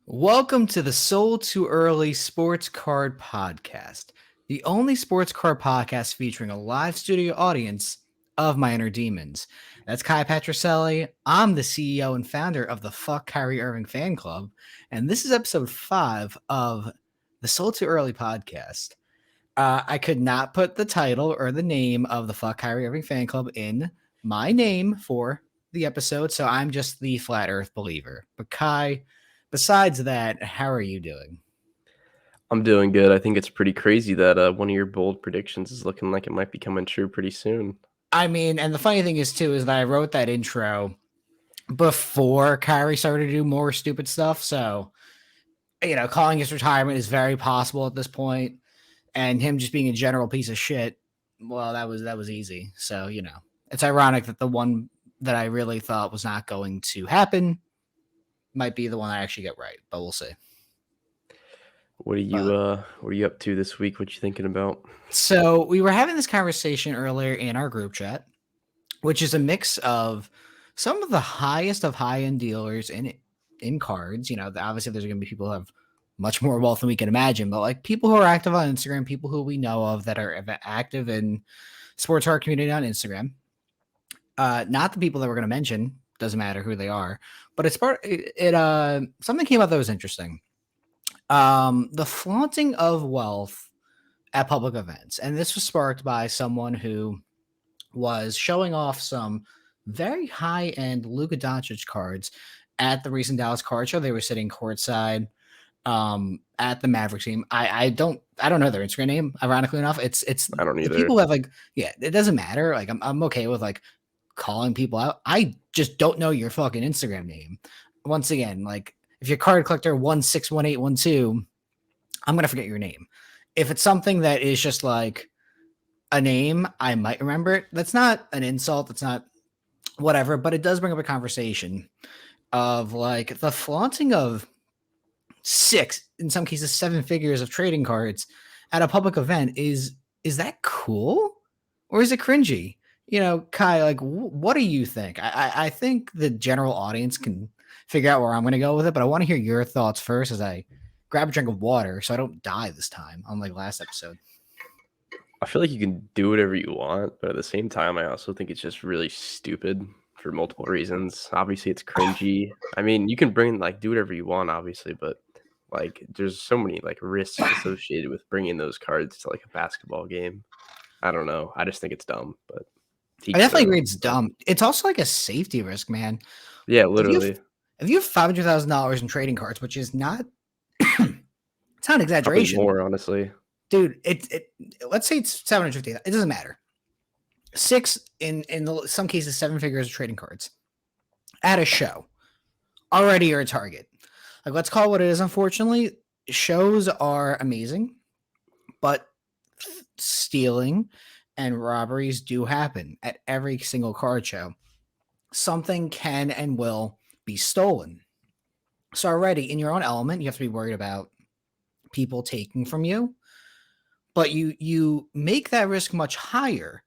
Welcome to the Sold Too Early Sports Card Podcast, the only sports card podcast featuring a live studio audience of my inner demons. That's Kai Patricelli. I'm the CEO and founder of the Fuck Kyrie Irving Fan Club, and this is episode 5 of the Sold Too Early podcast. I could not put the title or the name of the Fuck Kyrie Irving Fan Club in my name for the episode, so I'm just the flat Earth believer. But Kai, besides that, how are you doing? I'm doing good. I think it's pretty crazy that one of your bold predictions is looking like it might be coming true pretty soon. I mean, and the funny thing is too is that I wrote that intro before Kyrie started to do more stupid stuff. So, calling his retirement is very possible at this point, and him just being a general piece of shit. Well, that was easy. So, it's ironic that the one that I really thought was not going to happen might be the one I actually get right, but we'll see. What are you up to this week? What you thinking about? So we were having this conversation earlier in our group chat, which is a mix of some of the highest of high-end dealers in cards. Obviously there's going to be people who have much more wealth than we can imagine, but like people who are active on Instagram, people who we know of that are active in sports card community on Instagram. Not the people that we're going to mention, doesn't matter who they are, but it's something came up that was interesting. The flaunting of wealth at public events. And this was sparked by someone who was showing off some very high-end Luka Doncic cards at the recent Dallas card show. They were sitting courtside at the Maverick team. I don't know their Instagram name, ironically enough. It's I don't either. people have it doesn't matter. Like I'm okay with like calling people out. I just don't know your fucking Instagram name. Once again, like if you're card collector 161812, I'm gonna forget your name. If it's something that is just like a name, I might remember it. That's not an insult. That's not whatever, but it does bring up a conversation of like the flaunting of 6, in some cases 7 figures of trading cards at a public event. Is that cool or is it cringy? Kai, like, what do you think? I think the general audience can figure out where I'm going to go with it, but I want to hear your thoughts first as I grab a drink of water so I don't die this time, unlike last episode. I feel like you can do whatever you want, but at the same time, I also think it's just really stupid for multiple reasons. Obviously, it's cringy. I mean, you can do whatever you want, obviously, but like, there's so many like risks associated with bringing those cards to like a basketball game. I don't know. I just think it's dumb, but I definitely agree it's dumb. It's also like a safety risk, man. Yeah, literally. If you have $500,000 in trading cards, which is not, it's not an exaggeration. Probably more, honestly. Dude, let's say it's 750. It doesn't matter. 6 in some cases 7 figures of trading cards at a show. Already you're a target. Like, let's call it what it is. Unfortunately, shows are amazing, but stealing and robberies do happen at every single card show. Something can and will be stolen. So already in your own element, you have to be worried about people taking from you. But you make that risk much higher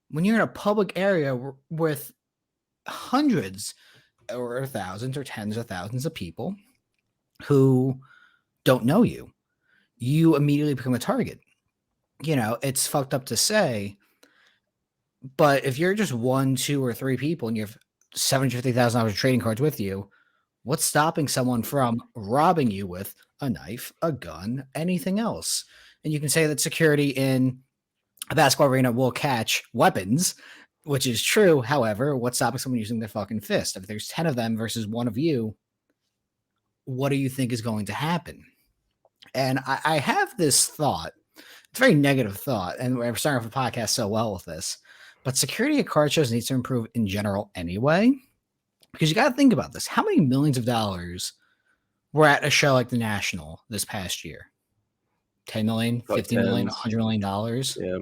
when you're in a public area with hundreds or thousands or tens of thousands of people who don't know you. You immediately become a target. It's fucked up to say, but if you're just 1, 2, or 3 people and you have $750,000 of trading cards with you, what's stopping someone from robbing you with a knife, a gun, anything else? And you can say that security in a basketball arena will catch weapons, which is true. However, what's stopping someone using their fucking fist? If there's 10 of them versus 1 of you, what do you think is going to happen? And I have this thought. It's a very negative thought, and we're starting off the podcast so well with this. But security at card shows needs to improve in general anyway, because you got to think about this. How many millions of dollars were at a show like the National this past year? 10 million, 50 million, $100 million. Yeah.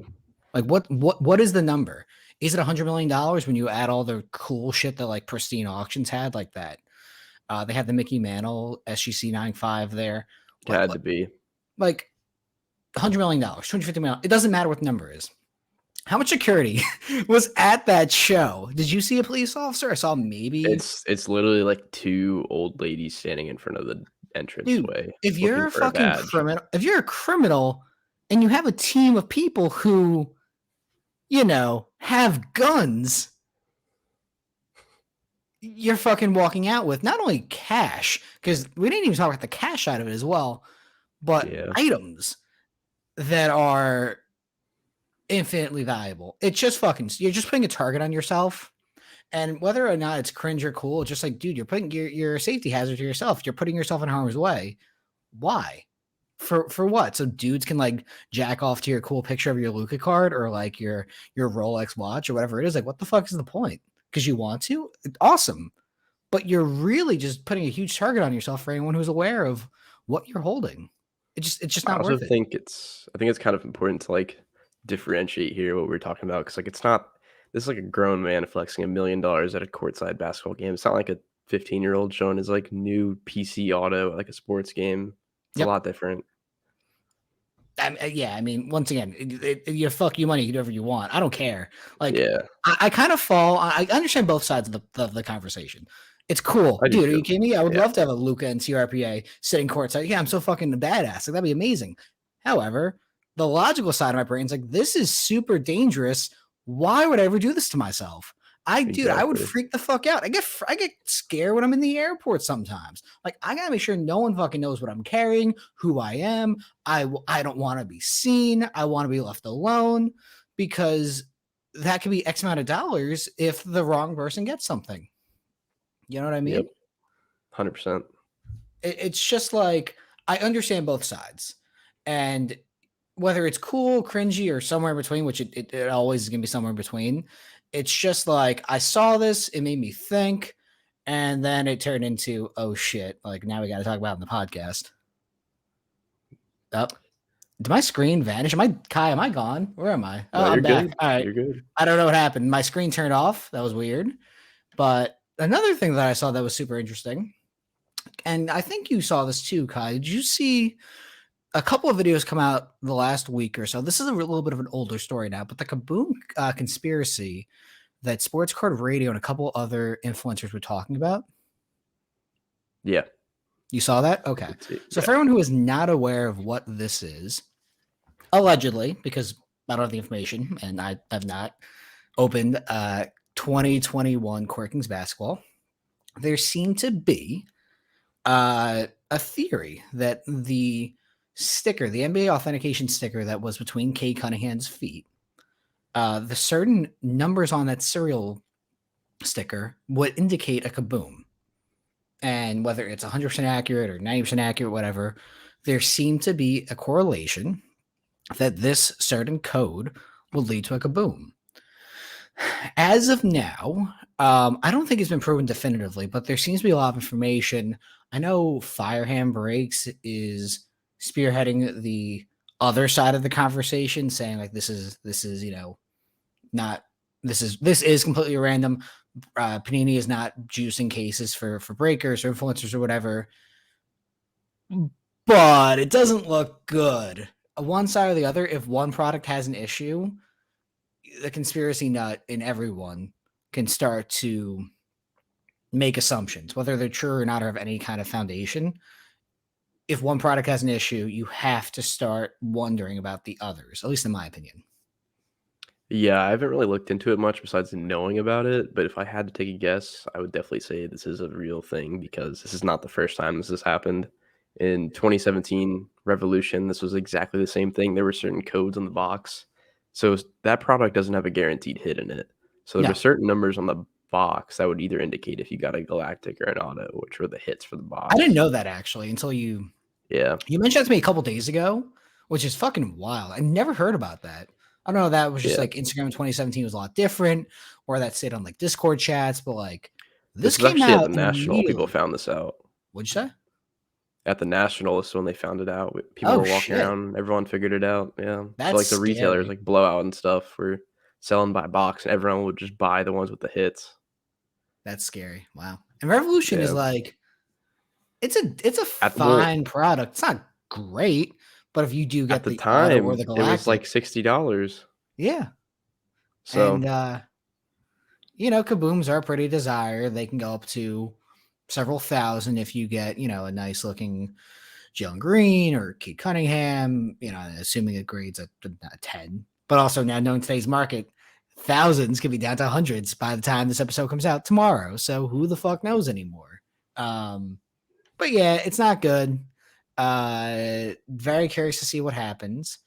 Like what is the number? Is it $100 million when you add all the cool shit that like Pristine Auctions had, like that? They had the Mickey Mantle SGC 95 there. It had to be like $100 million, $250 million. It doesn't matter what the number is. How much security was at that show? Did you see a police officer? I saw maybe. It's literally like 2 old ladies standing in front of Dude, entranceway if looking you're a for a fucking badge. criminal, if you're a criminal and you have a team of people who, have guns, you're fucking walking out with not only cash, because we didn't even talk about the cash side of it as well, but Yeah. items that are infinitely valuable. It's just fucking, you're just putting a target on yourself. And whether or not it's cringe or cool, it's just like, dude, you're putting your safety hazard to yourself. You're putting yourself in harm's way. Why? For what? So dudes can like jack off to your cool picture of your Luca card or like your Rolex watch or whatever it is. Like, what the fuck is the point? Because you want to? Awesome. But you're really just putting a huge target on yourself for anyone who's aware of what you're holding. It's just I not also worth it. think it's kind of important to like differentiate here what we're talking about because like it's not this is like a grown man flexing $1 million at a courtside basketball game. It's not like a 15-year-old showing his like new PC auto at, like a sports game. It's a Yep. lot different. Yeah, I mean, once again, you fuck you money, you do whatever you want. I don't care. Like, Yeah, I kind of fall. I understand both sides of the conversation. It's cool, I do dude. Are too. you kidding me? I would Yeah, love to have a Luca and CRPA sitting courtside. Yeah, I'm so fucking badass. Like that'd be amazing. However, the logical side of my brain's like, this is super dangerous. Why would I ever do this to myself? Dude, I would exactly. freak the fuck out. I get scared when I'm in the airport sometimes. Like, I gotta make sure no one fucking knows what I'm carrying, who I am. I don't want to be seen. I want to be left alone because that could be X amount of dollars if the wrong person gets something. You know what I Yep, mean? 100%. It's just like I understand both sides, and whether it's cool, cringy, or somewhere in between, which it always is gonna be somewhere in between. It's just like I saw this, it made me think, and then it turned into oh shit! Like now we got to talk about it in the podcast. Up. Did my screen vanish? Am I Kai? Am I gone? Where am I? Oh, No, you're I'm back. good. All right. You're good. I don't know what happened. My screen turned off. That was weird. But another thing that I saw that was super interesting, and I think you saw this too, Kai. Did you see a couple of videos come out the last week or so? This is a little bit of an older story now, but the Kaboom conspiracy that Sports Card Radio and a couple other influencers were talking about. Yeah, You saw that? Okay. So yeah, for everyone who is not aware of what this is, allegedly, because I don't have the information and I have not opened 2021 Corkings basketball, there seemed to be a theory that the sticker, the NBA authentication sticker that was between Kay Cunningham's feet, the certain numbers on that serial sticker would indicate a Kaboom. And whether it's 100% accurate or 90% accurate, whatever, there seemed to be a correlation that this certain code will lead to a Kaboom. As of now, I don't think it's been proven definitively, but there seems to be a lot of information. I know Firehand Breaks is spearheading the other side of the conversation, saying like this is not this is completely random. Panini is not juicing cases for breakers or influencers or whatever, but it doesn't look good. One side or the other, if one product has an issue, the conspiracy nut in everyone can start to make assumptions, whether they're true or not or have any kind of foundation. If one product has an issue, you have to start wondering about the others, at least in my opinion. yeah. I haven't really looked into it much besides knowing about it. But if I had to take a guess, I would definitely say this is a real thing because this is not the first time this has happened. In 2017 Revolution, this was exactly the same thing. There were certain codes on the box, so that product doesn't have a guaranteed hit in it. So there were No, certain numbers on the box that would either indicate if you got a galactic or an auto, which were the hits for the I didn't box. know that actually until you Yeah, mentioned that to me a couple days ago, which is fucking wild. I never heard about that. I don't know. That was just yeah. like Instagram in 2017 was a lot different, or that stayed on like Discord chats. But like This this was came actually at the out national. People immediately. found this out. What'd you say? At the national is when they found it out. People Oh were walking shit, around. Everyone figured it out. Yeah. So that's like the retailers, scary. like Blowout and stuff, were selling by box, and everyone would just buy the ones with the hits. That's scary. Wow. And Revolution is Yeah. like it's a At well, fine product. It's not great, but if you do at get the the auto or time, the it was like galactic, $60. yeah. So And Kabooms are pretty desired. They can go up to several thousand if you get, a nice looking Jalen Green or Kate Cunningham, assuming it grades a 10. But also now knowing today's market, thousands could be down to hundreds by the time this episode comes out tomorrow. So who the fuck knows anymore? But yeah, it's not good. Very curious to see what happens.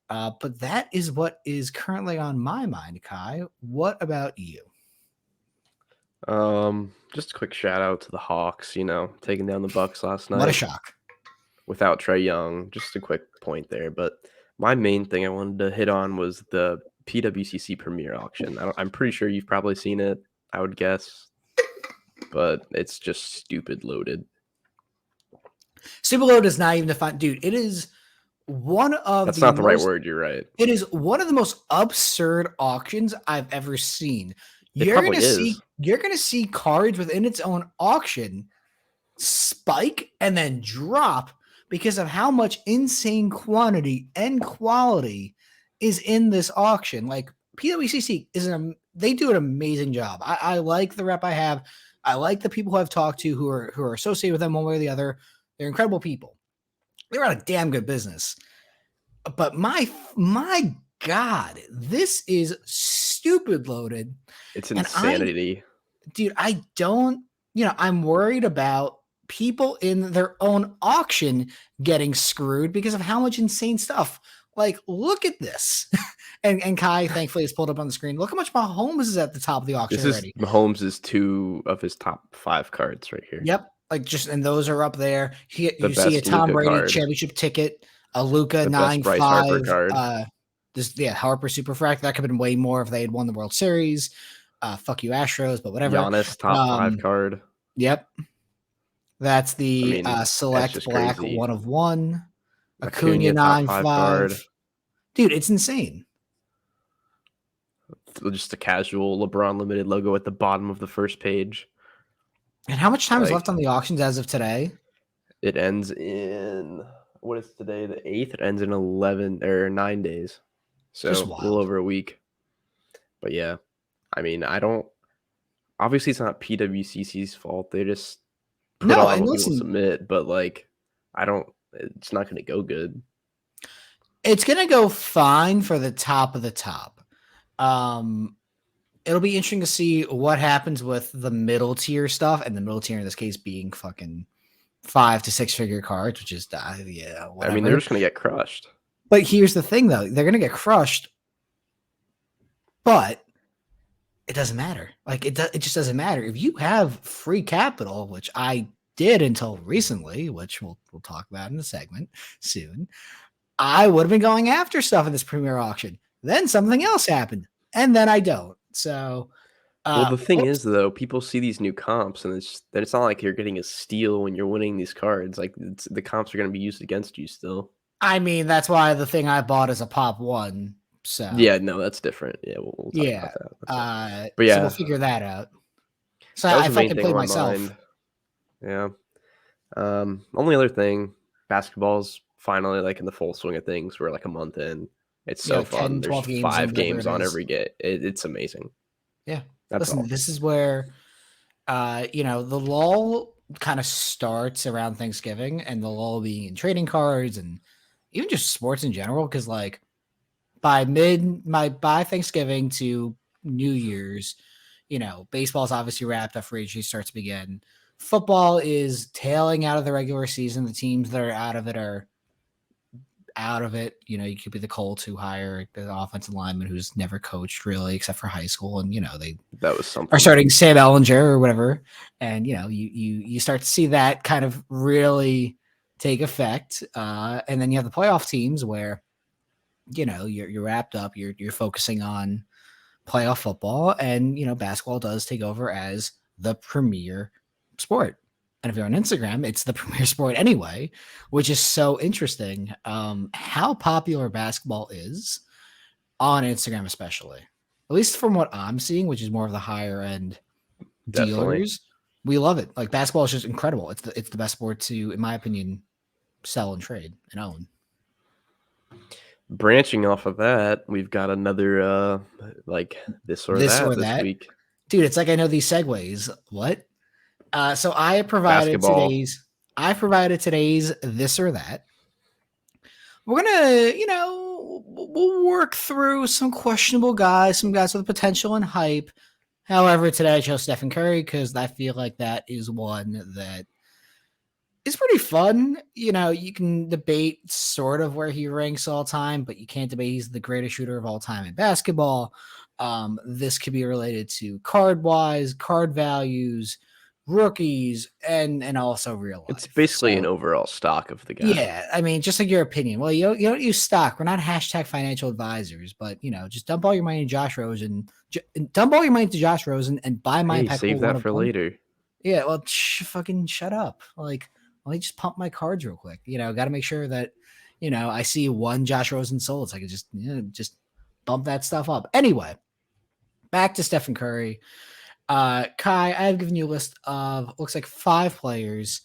But that is what is currently on my mind, Kai. What about you? Just a quick shout out to the Hawks, taking down the Bucks last night. What a shock. Without Trae Young. Just a quick point there. But my main thing I wanted to hit on was the PWCC Premier Auction. I'm pretty sure you've probably seen it, I would guess. But it's just stupid loaded. Stupid loaded is not even defined. Dude, it is one of That's not the right word. You're right. It is one of the most absurd auctions I've ever seen. You're gonna see cards within its own auction spike and then drop because of how much insane quantity and quality is in this auction. Like PWCC they do an amazing job. I like the rep I have. I like the people who I've talked to who are associated with them one way or the other. They're incredible people. They're on a damn good business. But my God, this is stupid loaded. It's insanity. Dude, I don't, I'm worried about people in their own auction getting screwed because of how much insane stuff. Like, look at this. and Kai, thankfully, is pulled up on the screen. Look how much Mahomes is at the top of the auction already. Mahomes is 2 of his top 5 cards right here. Yep. And those are up there. You see a Tom Brady card. Championship ticket, a Luka 9-5. Harper Superfract. That could have been way more if they had won the World Series. Fuck you, Astros, but whatever. Giannis top 5 card. Yep. That's the select black crazy. 1 of 1. Acuna 9-5. Dude, it's insane. Just a casual LeBron limited logo at the bottom of the first page. And how much time is left on the auctions as of today? It ends in, what is today, the 8th? It ends in 9 days. So a little over a week. But yeah, obviously it's not PWCC's fault. They just put all the people submit, but it's not going to go good. It's going to go fine for the top of the top. It'll be interesting to see what happens with the middle tier stuff, and the middle tier in this case being fucking 5 to 6 figure cards, which is whatever. They're just going to get crushed. But here's the thing, though. They're going to get crushed, but it doesn't matter. It just doesn't matter. If you have free capital, which I did until recently, which we'll talk about in the segment soon, I would have been going after stuff in this premier auction. Then something else happened, and then I don't. So, the thing is, though, people see these new comps, and it's not like you're getting a steal when you're winning these cards. The comps are going to be used against you still. That's why the thing I bought is a pop 1. So yeah, no, that's different. Yeah, we'll talk about that. But so we'll figure that out. So I fucking play myself. Mind. Yeah. Only other thing, basketball's finally in the full swing of things. We're a month in. It's so fun. 10, There's 5 games on every game. It's amazing. Yeah. This is where, the lull kind of starts around Thanksgiving, and the lull being in trading cards and even just sports in general. Because by Thanksgiving to New Year's, baseball's obviously wrapped up. Free agency starts to begin. Football is tailing out of the regular season. The teams that are out of it are out of it. You could be the Colts who hire the offensive lineman who's never coached really except for high school, and that was something. Are starting Sam Ellinger or whatever, and you start to see that kind of really take effect, and then you have the playoff teams where you're wrapped up, you're focusing on playoff football, and basketball does take over as the premier sport. And if you're on Instagram, it's the premier sport anyway, which is so interesting. How popular basketball is on Instagram, especially, at least from what I'm seeing, which is more of the higher end dealers. We love it. Basketball is just incredible. It's the best sport to, in my opinion, sell and trade and own. Branching off of that, we've got another this or that this week. Dude, it's I know these segues. What? So I provided Basketball. today's this or that. We're gonna, we'll work through some questionable guys, some guys with potential and hype. However, today I chose Stephen Curry because I feel like that is one that is pretty fun. You can debate sort of where he ranks all time, but you can't debate he's the greatest shooter of all time in basketball. This could be related to card wise, card values, rookies, and also real It's life. basically an So overall stock of the guy. yeah, I mean, just like your opinion. Well, you don't use stock. We're not hashtag financial advisors, but just dump all your money to Josh Rosen. Dump all your money to Josh Rosen and buy my Hey, save impeccable that one of for one. later. Yeah, well, fucking shut up. Like, let me just pump my cards real quick. Got to make sure that I see one Josh Rosen sold, so I can just bump that stuff up. Anyway, back to Stephen Curry. Kai, I have given you a list of looks like 5 players,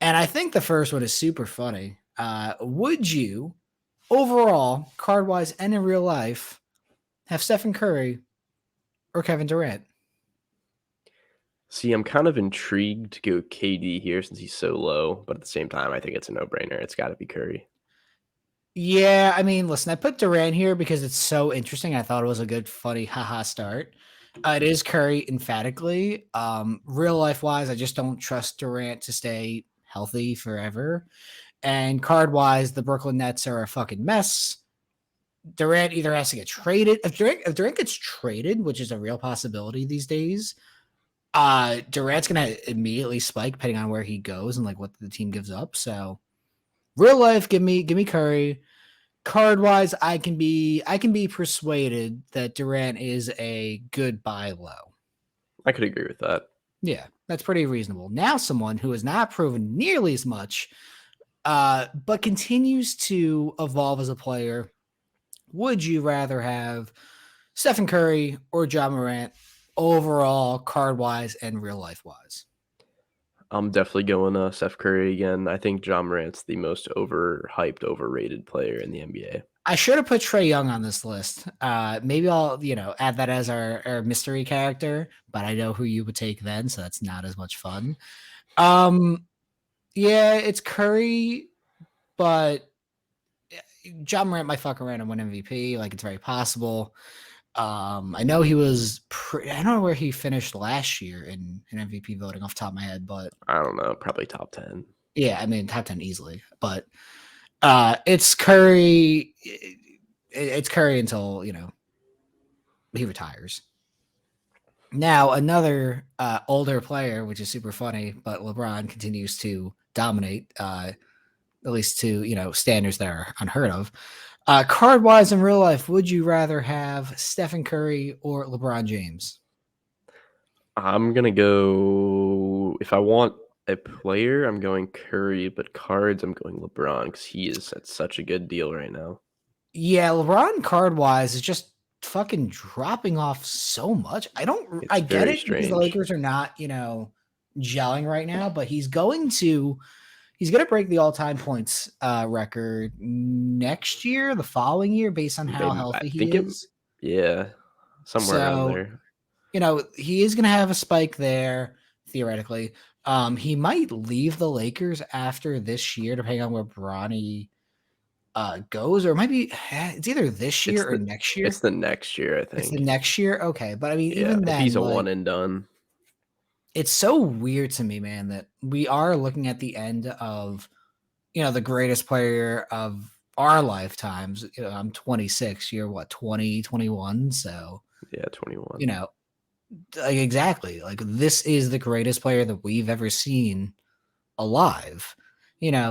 and I think the first one is super funny. Would you overall, card wise and in real life, have Stephen Curry or Kevin Durant? See, I'm kind of intrigued to go KD here since he's so low, but at the same time, I think it's a no-brainer. It's got to be Curry. Yeah, I mean, listen, I put Durant here because it's so interesting. I thought it was a good, funny, haha start. It is Curry emphatically. Real life wise, I just don't trust Durant to stay healthy forever. And card wise, the Brooklyn Nets are a fucking mess. Durant either has to get traded. If Durant gets traded, which is a real possibility these days, Durant's gonna immediately spike depending on where he goes and like what the team gives up. So real life, give me Curry. Card wise, I can be persuaded that Durant is a good buy low. I could agree with that. Yeah, that's pretty reasonable. Now, someone who has not proven nearly as much, but continues to evolve as a player. Would you rather have Stephen Curry or John Morant overall, card wise and real life wise? I'm definitely going Steph Curry again. I think John Morant's the most overhyped, overrated player in the NBA. I should have put Trey Young on this list. Maybe I'll, add that as our mystery character, but I know who you would take then, so that's not as much fun. Yeah, it's Curry, but John Morant might fuck around and win MVP. Like, it's very possible. I know he was. I don't know where he finished last year in MVP voting off the top of my head, but I don't know, probably top 10. yeah, I mean top 10 easily. But it's Curry. It's Curry until he retires. Now another older player, which is super funny, but LeBron continues to dominate, at least to standards that are unheard of. Card wise in real life, would you rather have Stephen Curry or LeBron James? I'm going to go, if I want a player, I'm going Curry, but cards, I'm going LeBron because he is at such a good deal right now. Yeah, LeBron card wise is just fucking dropping off so much. I It's get very it because the strange. Lakers are not, gelling right now, but he's going to break the all-time points record next year, the following year, based on how Maybe, I healthy he think it, is. yeah, somewhere around So, there. he is gonna have a spike there, theoretically. He might leave the Lakers after this year, depending on where Bronny goes, or it might be it's either this It's year or the next it's year. the next year, I It's the think. next year? Okay, but I mean, Yeah, even if then, he's a like, one and done. it's so weird to me, man, that we are looking at the end of, the greatest player of our lifetimes. I'm 26, you're what, 20, 21? So, Yeah, you 21. know, like, exactly. Like, this is the greatest player that we've ever seen alive.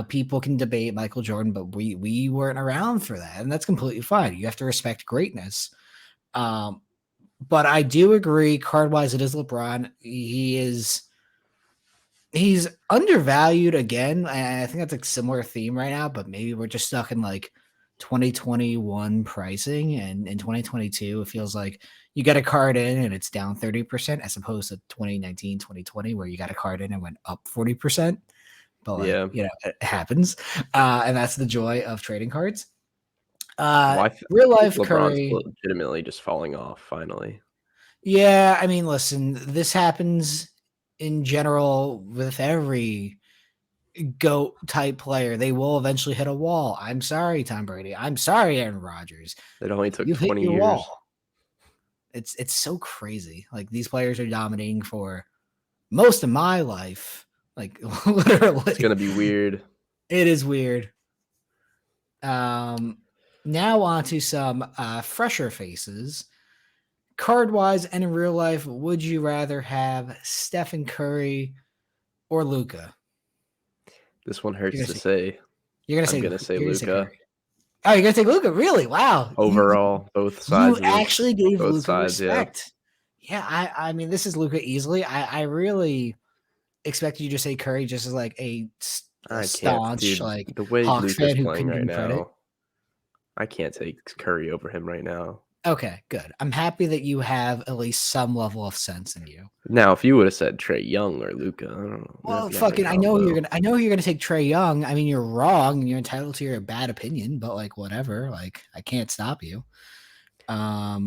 People can debate Michael Jordan, but we weren't around for that, and that's completely fine. You have to respect greatness. Um, but I do agree, card wise, it is LeBron. He's undervalued again. And I think that's a similar theme right now, but maybe we're just stuck in like 2021 pricing, and in 2022 it feels like you get a card in and it's down 30% as opposed to 2019, 2020, where you got a card in and went up 40%. But like, Yeah. it happens. And that's the joy of trading cards. Well, Real I think life LeBron's Curry. legitimately just falling off finally. Yeah, I mean, listen, this happens in general with every GOAT type player. They will eventually hit a wall. I'm sorry, Tom Brady. I'm sorry, Aaron Rodgers. It only took You've hit 20 your years. wall. It's so crazy. Like these players are dominating for most of my life. Like literally. It's gonna be weird. It is weird. Now on to some fresher faces. Card wise and in real life, would you rather have Stephen Curry or Luca? This one hurts to say. You're gonna say I'm gonna say Luca. Curry. Oh, you're gonna take Luca? Really? Wow. Overall, both You sides. actually gave both Luca sides, respect. Yeah, I mean, this is Luca easily. I really expected you to say Curry just as like a staunch, dude, like the way Hawks Luca's fan who playing couldn't right give him credit. now. I can't take Curry over him right now. Okay, good. I'm happy that you have at least some level of sense in you. Now, if you would have said Trae Young or Luca, I don't know. Well, fucking, I know you're gonna take Trae Young. I mean, you're wrong, and you're entitled to your bad opinion, but like whatever. Like I can't stop you. But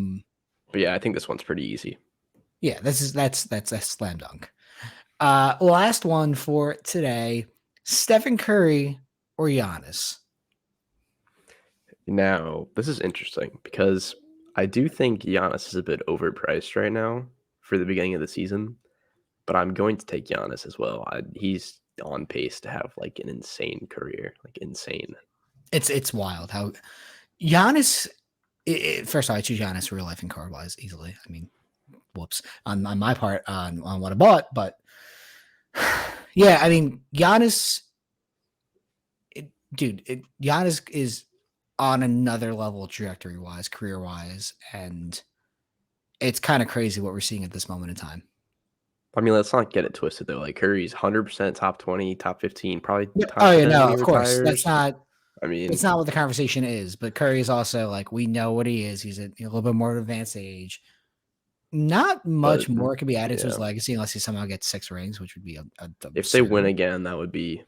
yeah, I think this one's pretty easy. Yeah, that's a slam dunk. Last one for today: Stephen Curry or Giannis. Now, this is interesting because I do think Giannis is a bit overpriced right now for the beginning of the season, but I'm going to take Giannis as well. He's on pace to have like an insane career, like insane. It's wild how Giannis. First of all, I choose Giannis real life and card wise easily. I mean, whoops on my part on what I bought, but yeah, I mean Giannis. Giannis is on another level trajectory wise, career wise, and it's kind of crazy what we're seeing at this moment in time. I mean, let's not get it twisted though. Like Curry's 100% top 20, top 15, probably top 10 no, when he of course. retires. That's not. I mean, it's not what the conversation is. But Curry is also like we know what he is. He's a little bit more advanced age. Not much more could be added to his legacy unless he somehow gets 6 rings, which would be if they win again, that would be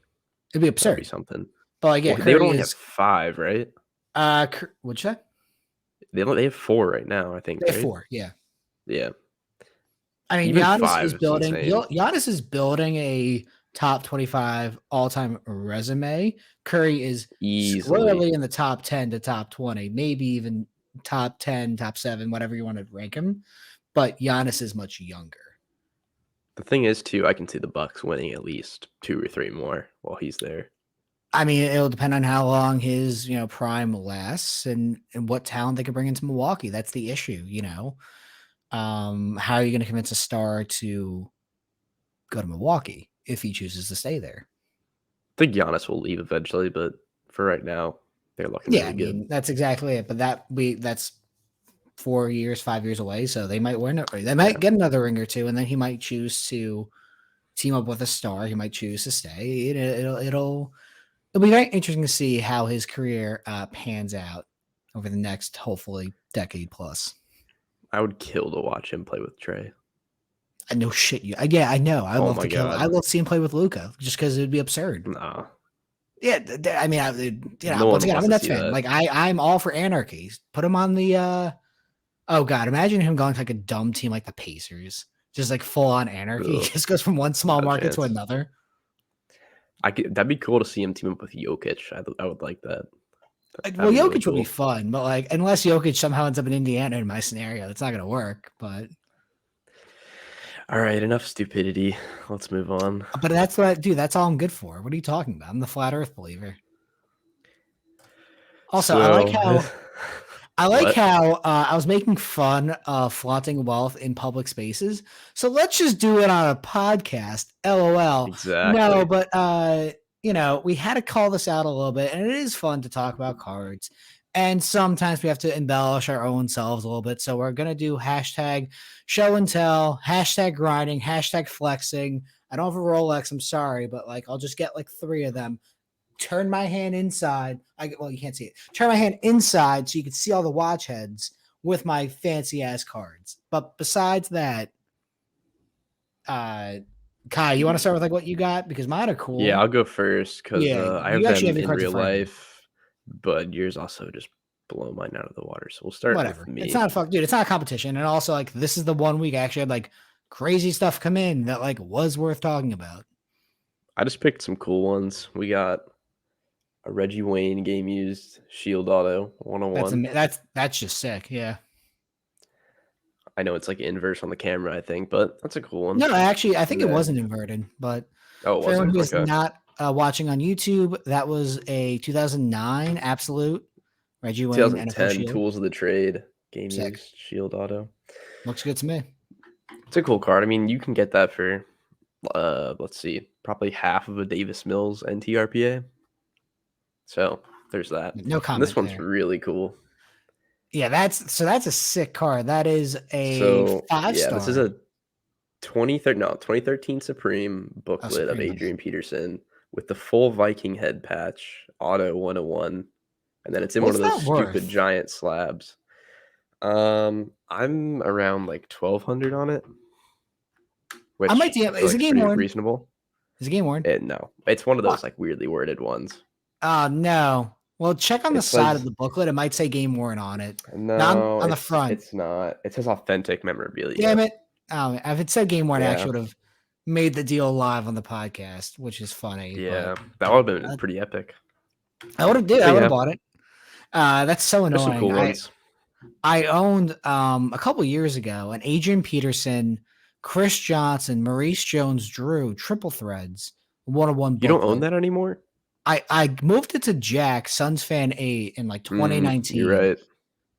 it'd be absurd. That'd be something. But like, yeah, they would only have 5, right? What'd you say? They have 4 right now, I think. They have 4, yeah. Yeah. I mean, even Giannis is building a top 25 all-time resume. Curry is squarely in the top 10 to top 20, maybe even top 10, top 7, whatever you want to rank him. But Giannis is much younger. The thing is, too, I can see the Bucks winning at least 2 or 3 more while he's there. I mean, it'll depend on how long his prime lasts and what talent they can bring into Milwaukee. That's the issue, How are you going to convince a star to go to Milwaukee if he chooses to stay there? I think Giannis will leave eventually, but for right now, they're looking really good. That's exactly it. But that's 4 years, 5 years away, so they might win it. They might get another ring or 2, and then he might choose to team up with a star. He might choose to stay. It'll be very interesting to see how his career pans out over the next, hopefully, decade plus. I would kill to watch him play with Trae. I know shit. I know. I love to kill. I love to see him play with Luca just because it would be absurd. Nah. Yeah, I mean, once again, I'm a Nets fan. Like I'm all for anarchy. Put him on the. Oh God, imagine him going to like a dumb team like the Pacers, just like full on anarchy. He just goes from one small market to another. That'd be cool to see him team up with Jokic. I would like that. Well, Jokic would be fun, but like unless Jokic somehow ends up in Indiana in my scenario, that's not gonna work. But all right, enough stupidity. Let's move on. But that's what that's all I'm good for. What are you talking about? I'm the flat Earth believer. Also, I like how I was making fun of flaunting wealth in public spaces. So let's just do it on a podcast. LOL. Exactly. No, but we had to call this out a little bit, and it is fun to talk about cards. And sometimes we have to embellish our own selves a little bit. So we're gonna do hashtag show and tell, hashtag grinding, hashtag flexing. I don't have a Rolex, I'm sorry, but like I'll just get like 3 of them. Turn my hand inside. You can't see it. Turn my hand inside so you can see all the watch heads with my fancy ass cards. But besides that, Kai, you want to start with like what you got? Because mine are cool. Yeah, I'll go first because I have them in real life, but yours also just blow mine out of the water. So we'll start with me. It's not a competition. And also like this is the one week I actually had like crazy stuff come in that like was worth talking about. I just picked some cool ones. We got a Reggie Wayne game used Shield Auto 101. That's just sick. Yeah. I know it's like inverse on the camera, I think, but that's a cool one. No, actually, I think And it then, wasn't inverted, but oh, it for everyone wasn't? who is Okay. not watching on YouTube, that was a 2009 Absolute Reggie Wayne NFL 2010 Shield. Tools of the Trade game Sick. used Shield Auto. Looks good to me. It's a cool card. I mean, you can get that for, let's see, probably half of a Davis Mills NTRPA. So there's that. No And comment this one's there. really cool. Yeah, that's a sick card. That is a So yeah, this is 5-star. a 2013 Supreme booklet of Supreme. Adrian Peterson with the full Viking head patch, Auto 101, and then it's in What's one of those that stupid worth? giant slabs. I'm around like 1,200 on it, which I might I DM. feel Is like it is game pretty worn? reasonable. Is it game worn? No, it's one of those What? like weirdly worded ones. Oh no. Well, check on the It side says of the booklet. It might say game worn on it. Not no, on the front. it's not. It says authentic memorabilia. Damn it. Oh, if it said game worn, I Yeah, actually would have made the deal live on the podcast, which is funny. yeah, But that would have been pretty epic. I would have did. So I would yeah, have bought it. That's so there's some annoying. cool ones. I owned a couple years ago an Adrian Peterson, Chris Johnson, Maurice Jones-Drew triple threads 101 You don't own booklet. that anymore? I moved it to Jack, Suns Fan 8 in like 2019. You're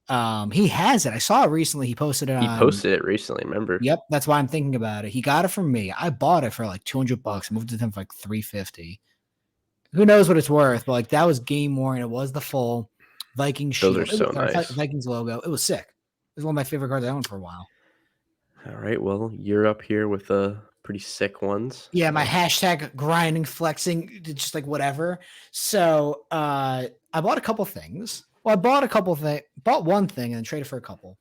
right. He has it. I saw it recently. He posted it He on. posted it recently, remember? Yep, that's why I'm thinking about it. He got it from me. I bought it for like $200. I moved it to him for like $350. Who knows what it's worth? But like that was game worn. It was the full Viking shield. Those are so nice. Vikings logo. It was sick. It was one of my favorite cards I owned for a while. All right, well, you're up here with pretty sick ones. Yeah, my hashtag grinding, flexing, just like whatever. So I bought a couple things. Well, I bought one thing and then traded for a couple.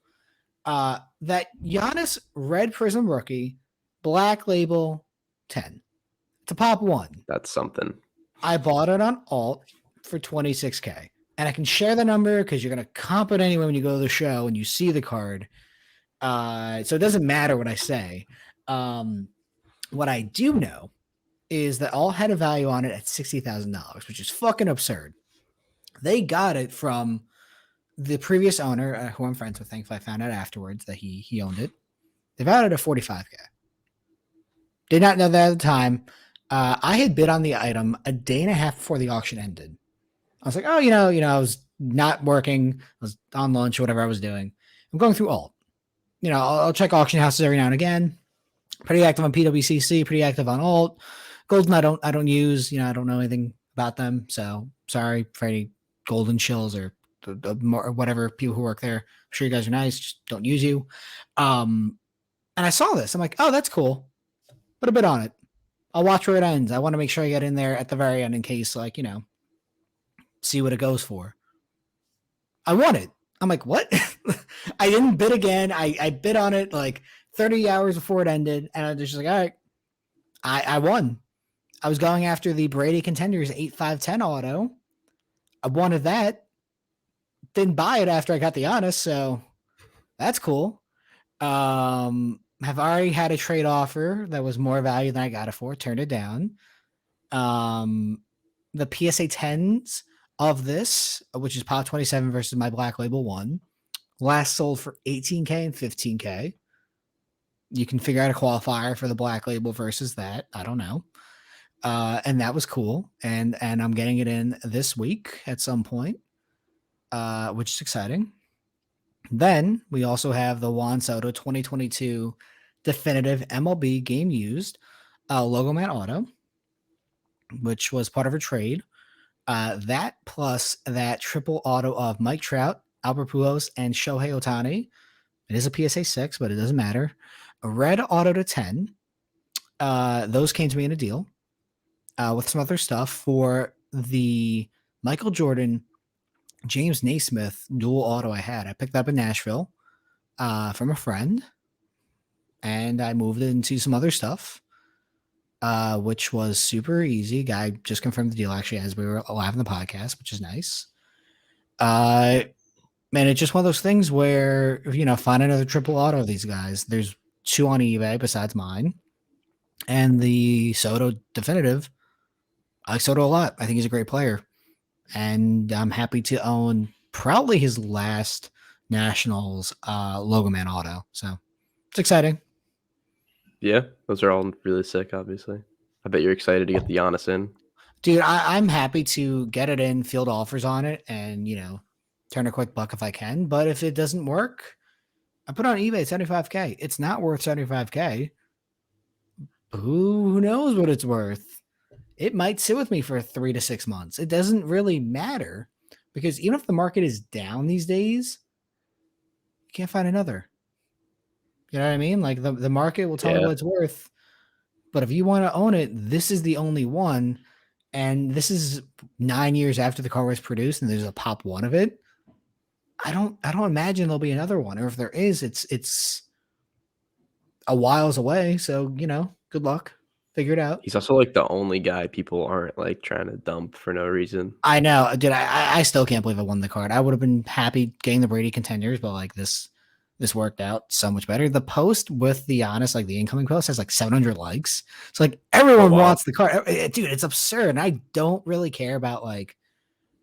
That Giannis Red Prism rookie, Black Label 10. It's a pop one. That's something. I bought it on alt for $26K. And I can share the number because you're going to comp it anyway when you go to the show and you see the card. So it doesn't matter what I say. What I do know is that all had a value on it at $60,000, which is fucking absurd. They got it from the previous owner, who I'm friends with. Thankfully, I found out afterwards that he owned it. They valued it at $45K. Did not know that at the time. I had bid on the item a day and a half before the auction ended. I was like, oh, I was not working. I was on lunch or whatever I was doing. I'm going through alt. I'll check auction houses every now and again. Pretty active on PWCC, pretty active on alt. Golden, I don't use. I don't know anything about them. So sorry for any golden shills or whatever people who work there. I'm sure you guys are nice. Just don't use you. And I saw this. I'm like, oh, that's cool. Put a bid on it. I'll watch where it ends. I want to make sure I get in there at the very end in case, see what it goes for. I won it. I'm like, what? I didn't bid again. I bid on it like 30 hours before it ended. And I was just like, all right, I won. I was going after the Brady Contenders 8-5-10 auto. I wanted that. Didn't buy it after I got the honest. So that's cool. Have already had a trade offer that was more value than I got it for. Turned it down. The PSA 10s of this, which is Pop 27 versus my Black Label 1, last sold for $18K and $15K. You can figure out a qualifier for the Black Label versus that. I don't know. And that was cool. And I'm getting it in this week at some point, which is exciting. Then we also have the Juan Soto 2022 definitive MLB game used logo mat auto, which was part of a trade. That plus that triple auto of Mike Trout, Albert Pujols, and Shohei Ohtani. It is a PSA 6, but it doesn't matter. A red auto to 10. Those came to me in a deal with some other stuff for the Michael Jordan, James Naismith dual auto I had. I picked up in Nashville from a friend, and I moved it into some other stuff, which was super easy. Guy just confirmed the deal actually as we were live on the podcast, which is nice. Man, it's just one of those things where, find another triple auto of these guys. There's 2 on eBay besides mine. And the Soto definitive, I like Soto a lot. I think he's a great player. And I'm happy to own probably his last Nationals Logo Man auto. So it's exciting. Yeah, those are all really sick, obviously. I bet you're excited to get the Giannis in. Dude, I'm happy to get it in, field offers on it, and, turn a quick buck if I can. But if it doesn't work, I put it on eBay 75K. It's not worth 75K. Who knows what it's worth? It might sit with me for 3 to 6 months. It doesn't really matter because even if the market is down these days, you can't find another. You know what I mean? Like the market will tell me Yeah. what it's worth. But if you want to own it, this is the only one. And this is 9 years after the car was produced, and there's a pop one of it. I don't imagine there'll be another one. Or if there is, it's a whiles away. So, good luck. Figure it out. He's also like the only guy people aren't like trying to dump for no reason. I know, dude. I still can't believe I won the card. I would have been happy getting the Brady contenders, but like this worked out so much better. The post with the honest, like the incoming post, has like 700 likes. So like everyone wants the card, dude. It's absurd. And I don't really care about like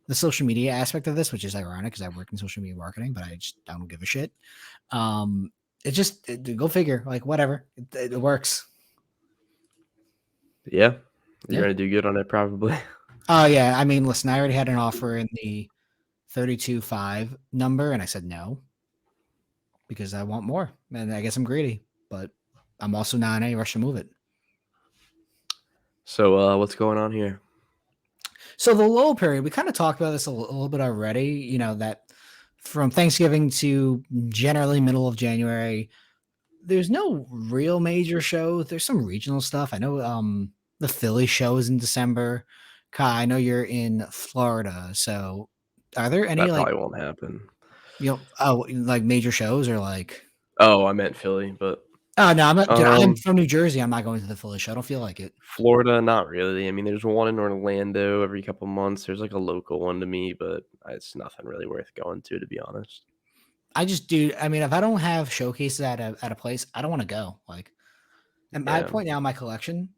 the social media aspect of this, which is ironic because I work in social media marketing, but I just don't give a shit. Go figure. Like whatever, it works. Yeah, you're gonna do good on it probably. Oh yeah, I mean, listen, I already had an offer in the 32.5 number, and I said no because I want more, and I guess I'm greedy, but I'm also not in any rush to move it. So what's going on here? So the lull period, we kind of talked about this a little bit already. That from Thanksgiving to generally middle of January, there's no real major shows. There's some regional stuff. I know the Philly show is in December. Kai, I know you're in Florida, so are there any That probably won't happen. Like major shows or like? Oh, I meant Philly, but Oh no, I'm from New Jersey. I'm not going to the Philly show. I don't feel like it. Florida, not really. I mean, there's one in Orlando every couple months. There's like a local one to me, but it's nothing really worth going to be honest. I just do. I mean, if I don't have showcases at a place, I don't want to go. Like, at my point now in my collection,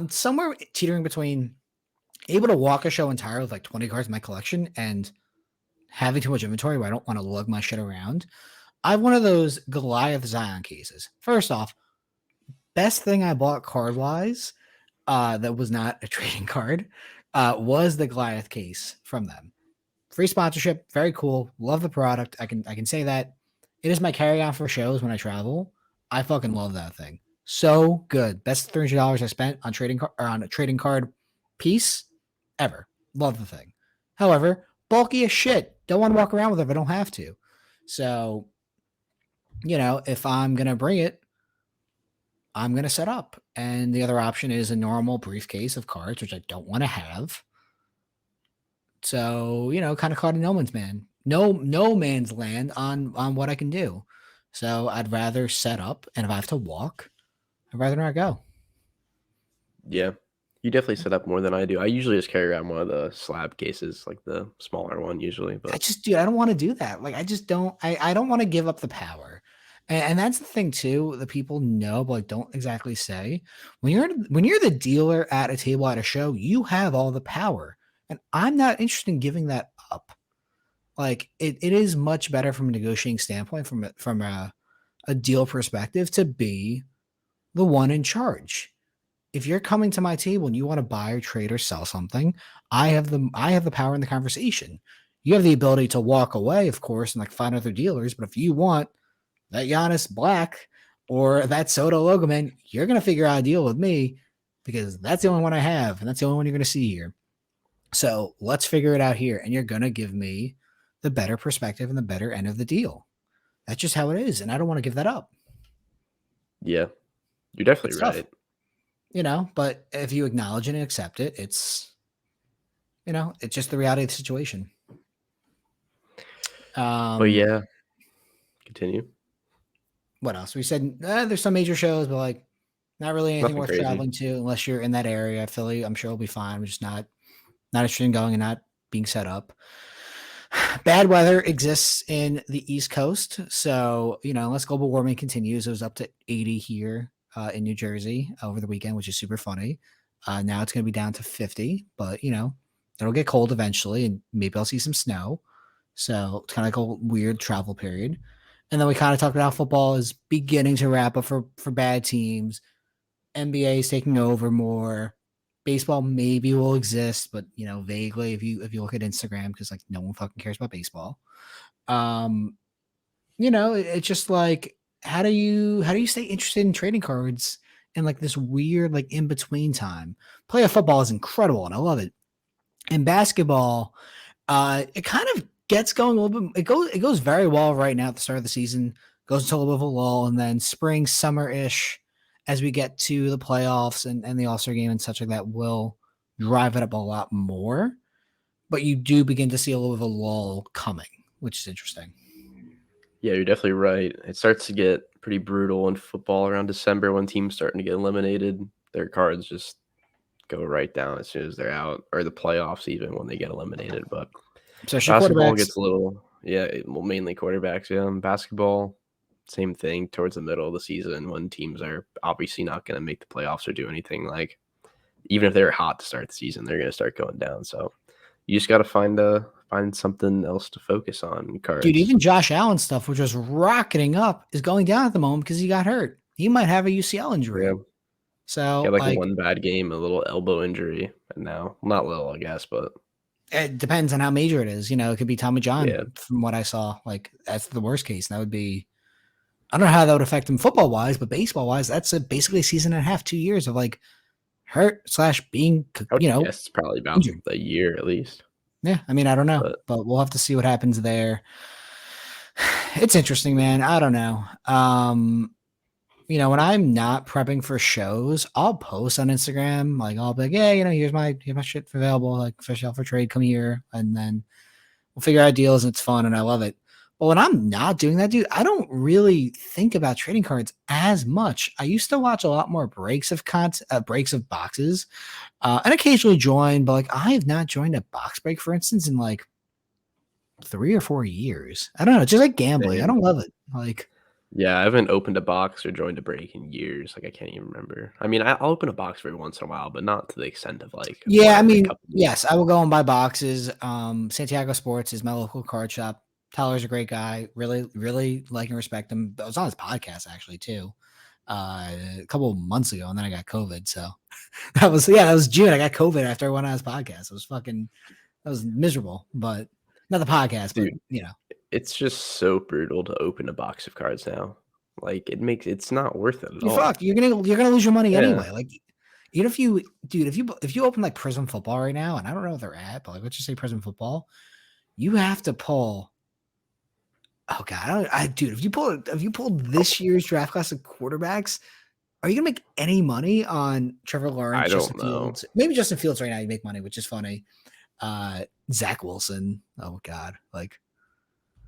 somewhere teetering between able to walk a show entire with like 20 cards in my collection and having too much inventory where I don't want to lug my shit around. I have one of those Goliath Zion cases. First off, best thing I bought card wise, that was not a trading card, was the Goliath case from them. Free sponsorship, very cool. Love the product. I can say that it is my carry on for shows when I travel. I fucking love that thing. So good. Best $300 I spent on a trading card piece ever. Love the thing. However, bulky as shit. Don't want to walk around with it if I don't have to. So, if I'm gonna bring it, I'm gonna set up. And the other option is a normal briefcase of cards, which I don't want to have. So, kind of caught in no man's man. No man's land on what I can do. So I'd rather set up, and if I have to walk, I'd rather not go. Yeah. You definitely set up more than I do. I usually just carry around one of the slab cases, like the smaller one usually, but I don't want to do that. Like I just don't I don't want to give up the power. And that's the thing too, the people know, but like don't exactly say. When you're the dealer at a table at a show, you have all the power. And I'm not interested in giving that up. Like it is much better from a negotiating standpoint, from a deal perspective, to be the one in charge. If you're coming to my table and you want to buy or trade or sell something, I have the power in the conversation. You have the ability to walk away, of course, and like find other dealers. But if you want that Giannis Black or that Soto logo, man, you're gonna figure out a deal with me because that's the only one I have, and that's the only one you're gonna see here. So let's figure it out here, and you're gonna give me the better perspective and the better end of the deal. That's just how it is, and I don't want to give that up. yeah, you're definitely right. But if you acknowledge it and accept it, it's just the reality of the situation. But yeah, continue. What else? We said there's some major shows, but like not really anything Nothing worth crazy. traveling to unless you're in that area. Philly, I'm sure will be fine. We're just not interested in going and not being set up. bad weather exists in the East Coast. So, unless global warming continues, it was up to 80 here in New Jersey over the weekend, which is super funny. Now it's going to be down to 50, but, it'll get cold eventually and maybe I'll see some snow. So it's kind of like a weird travel period. And then we kind of talked about how football is beginning to wrap up for bad teams. NBA is taking over more. Baseball maybe will exist, but vaguely if you look at Instagram, because like no one fucking cares about baseball. It's just like how do you stay interested in trading cards in like this weird like in between time? Playoff football is incredible and I love it. In basketball, it kind of gets going a little bit. It goes very well right now at the start of the season. Goes into a little bit of a lull, and then spring, summer-ish, as we get to the playoffs and the All-Star game and such like that, will drive it up a lot more. But you do begin to see a little bit of a lull coming, which is interesting. Yeah, you're definitely right. It starts to get pretty brutal in football around December when teams starting to get eliminated. Their cards just go right down as soon as they're out, or the playoffs even when they get eliminated. But Especially basketball quarterbacks. gets a little, mainly quarterbacks. Yeah, basketball, same thing towards the middle of the season when teams are obviously not going to make the playoffs or do anything. Like even if they're hot to start the season, they're going to start going down. So you just got to find something else to focus on. Cards, Dude, even Josh Allen stuff, which was rocketing up, is going down at the moment because he got hurt. He might have a UCL injury. Yeah. So He had like one bad game, a little elbow injury, and now not little, I guess, but it depends on how major it is. It could be Tommy John. yeah. From what I saw, like that's the worst case. That would be. I don't know how that would affect him football wise, but baseball wise, that's basically a season and a half, 2 years of like hurt / being, Yes, it's probably about injured. a year at least. Yeah, I mean, I don't know, but we'll have to see what happens there. It's interesting, man. I don't know. When I'm not prepping for shows, I'll post on Instagram. Like I'll be like, yeah, here's my shit available, like fish out for trade, come here. And then we'll figure out deals and it's fun and I love it. But when I'm not doing that, dude, I don't really think about trading cards as much. I used to watch a lot more breaks of breaks of boxes, and occasionally join, but like I have not joined a box break, for instance, in like 3 or 4 years. I don't know, just like gambling. I don't love it. Like, yeah, I haven't opened a box or joined a break in years. Like I can't even remember. I mean, I'll open a box every once in a while, but not to the extent of like. Yeah, I mean, yes, I will go and buy boxes. Santiago Sports is my local card shop. Tyler's a great guy. Really, really like and respect him. I was on his podcast actually too, a couple of months ago, and then I got COVID. So that was June. I got COVID after I went on his podcast. That was miserable, but not the podcast, Dude, but it's just so brutal to open a box of cards now. Like it's not worth it at you're all. fucked. You're gonna lose your money Yeah. anyway. Like even if you open like Prism Football right now, and I don't know where they're at, but like let's just say Prism Football, you have to pull. Oh god, dude, if you pull this year's draft class of quarterbacks, are you gonna make any money on Trevor Lawrence, I Justin don't know. Fields? Maybe Justin Fields right now you make money, which is funny. Zach Wilson, oh god, like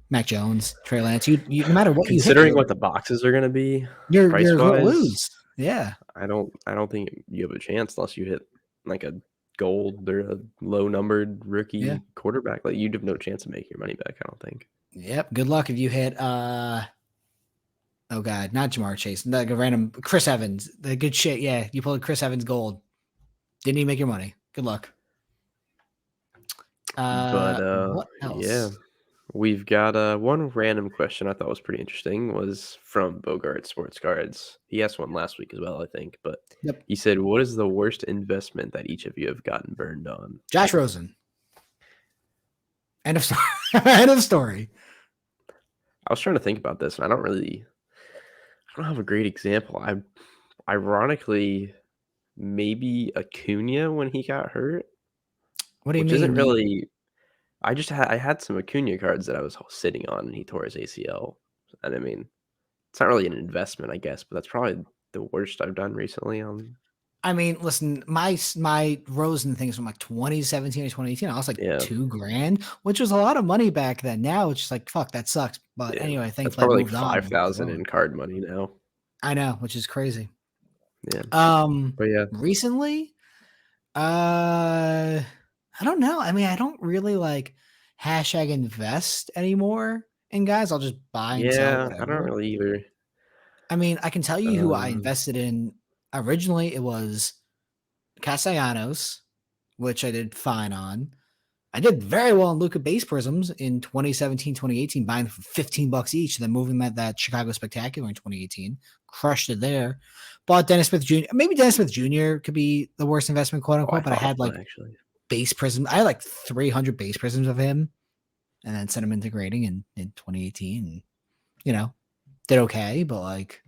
Mac Jones, Trey Lance. You no matter what Considering you hit, what the boxes are going to be, you're price gonna wise, lose. Yeah, I don't think you have a chance unless you hit like a gold or a low numbered rookie quarterback. Like you'd have no chance of making your money back. I don't think. Yep. Good luck if you hit. Oh god, not Jamar Chase, like a random Chris Evans. The good shit. Yeah, you pulled Chris Evans gold. Didn't even make your money. Good luck. But What else? yeah, we've got one random question I thought was pretty interesting was from ebogartssportscards. He asked one last week as well, I think. But he said, "What is the worst investment that each of you have gotten burned on?" Josh Rosen. End of story. End of story. I was trying to think about this, and I don't have a great example. Ironically, maybe Acuna when he got hurt. What do you which mean? Isn't really. I had some Acuna cards that I was sitting on, and he tore his ACL. And I mean, it's not really an investment, I guess, but that's probably the worst I've done recently. I mean, listen, my Rosen things from like 2017 or 2018, I was like $2,000, which was a lot of money back then. Now it's just like, fuck, that sucks. But anyway, that's thankfully I probably moved like on. 5,000 in card money now. I know, which is crazy. Yeah. But yeah, recently, I don't know. I mean, I don't really like #invest anymore in guys. I'll just buy and sell Yeah, I don't whatever. really either. I mean, I can tell you who I Um, invested in. Originally, it was Castellanos, which I did fine on. I did very well on Luka base prisms in 2017, 2018, buying them for $15 each, and then moving them at that Chicago Spectacular in 2018. Crushed it there. Bought Dennis Smith Jr. Maybe Dennis Smith Jr. could be the worst investment, quote oh, I unquote, but I thought of had like one actually. base prisms. I had like 300 base prisms of him and then sent him into grading in 2018. And, did okay, but like,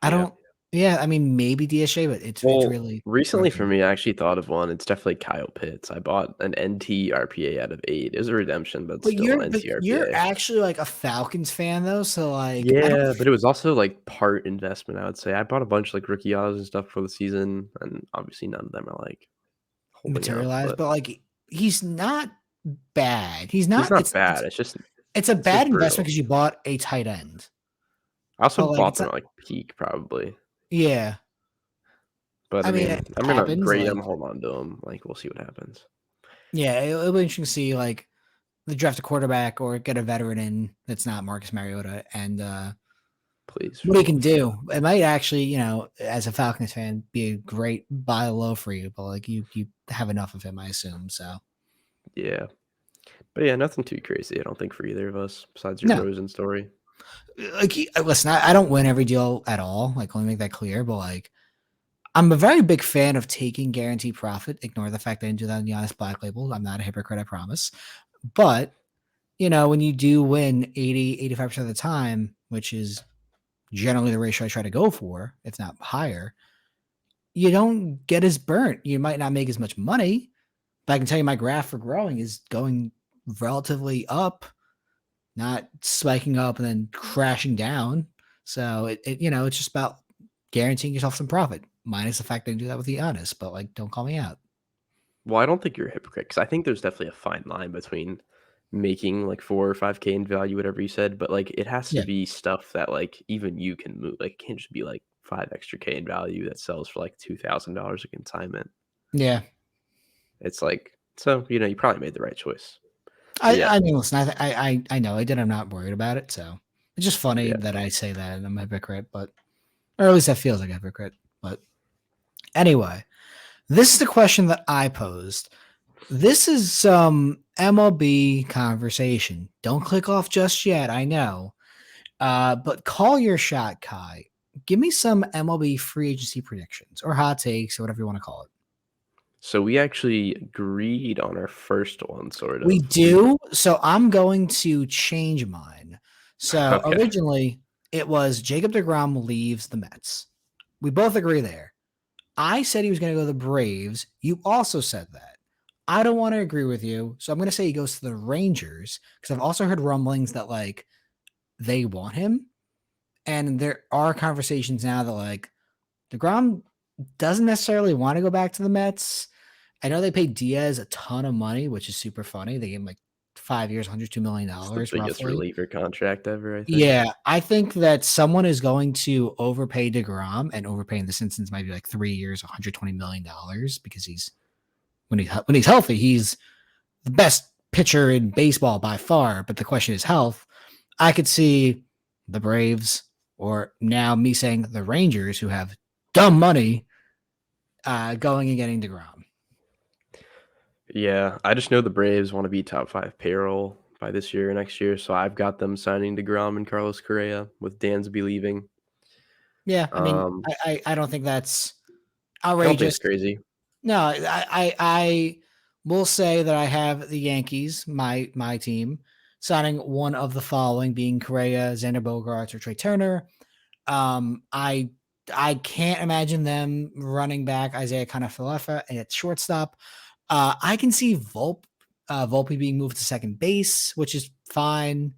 I Yeah. don't, yeah, I mean, maybe DSJ, but it's Well, really hard recently for for me. me, I actually thought of one. It's definitely Kyle Pitts. I bought an NT RPA out of 8. It was a redemption, but But still but NT you're RPA. actually like a Falcons fan though, so like I don't Yeah, but it was also like part investment, I would say. I bought a bunch like rookie odds and stuff for the season, and obviously none of them are like holding up, materialize, but but like he's not bad. He's he's not. not It's bad. It's just it's a it's bad just investment brutal. because you bought a tight end, I also but like bought it's them not. at like peak probably. Yeah, But I I mean mean, it I'm gonna happens. grade Like them, hold on to them. Like we'll see what happens. yeah, it'll be interesting to see like the draft a quarterback or get a veteran in that's not Marcus Mariota and Please for what the he can love of God. do. It might actually, as a Falcons fan, be a great buy low for you, but like you have enough of him, I assume. So Yeah. But yeah, nothing too crazy, I don't think, for either of us, besides your no, Rosen story. like listen, I don't win every deal at all. Like let me make that clear, but like I'm a very big fan of taking guaranteed profit. Ignore the fact that I didn't do that on the Honest Black Label. I'm not a hypocrite, I promise. But, when you do win 80, 85% of the time, which is generally the ratio I try to go for, if not higher, you don't get as burnt. You might not make as much money, but I can tell you my graph for growing is going relatively up, not spiking up and then crashing down. So it's just about guaranteeing yourself some profit, minus the fact that I do that with the honest, but like, don't call me out. Well, I don't think you're a hypocrite because I think there's definitely a fine line between making like 4 or 5K in value, whatever you said, but like it has to Yeah. be stuff that like even you can move. Like it can't just be like 5 extra K in value that sells for like $2,000 a consignment. Yeah. It's like, so, you probably made the right choice. But yeah, I mean, listen, I know I did. I'm not worried about it. So it's just funny yeah. that I say that and I'm a hypocrite, or at least that feels like a hypocrite. But anyway, this is the question that I posed. This is some MLB conversation. Don't click off just yet. I know. But call your shot, Kai. Give me some MLB free agency predictions or hot takes or whatever you want to call it. So we actually agreed on our first one, sort We of. do. So I'm going to change mine. So Okay. originally it was Jacob DeGrom leaves the Mets. We both agree there. I said he was going to go to the Braves. You also said that. I don't want to agree with you. So I'm going to say he goes to the Rangers because I've also heard rumblings that like they want him. And there are conversations now that like DeGrom doesn't necessarily want to go back to the Mets. I know they paid Diaz a ton of money, which is super funny. They gave him like 5 years, $102 million It's the biggest roughly. reliever contract ever, I think. Yeah, I think that someone is going to overpay DeGrom, and overpaying this instance might be like 3 years, $120 million because when he's healthy, he's the best pitcher in baseball by far. But the question is health. I could see the Braves, or now me saying the Rangers, who have dumb money, going and getting DeGrom. Yeah, I just know the Braves want to be top 5 payroll by this year or next year, so I've got them signing DeGrom and Carlos Correa with Dansby leaving. Yeah, I mean, Um, I don't think that's I don't think it's outrageous. crazy. No, I will say that I have the Yankees, my team, signing one of the following, being Correa, Xander Bogaerts, or Trey Turner. I can't imagine them running back Isaiah Kiner-Falefa at shortstop. I can see Volpe being moved to second base, which is fine.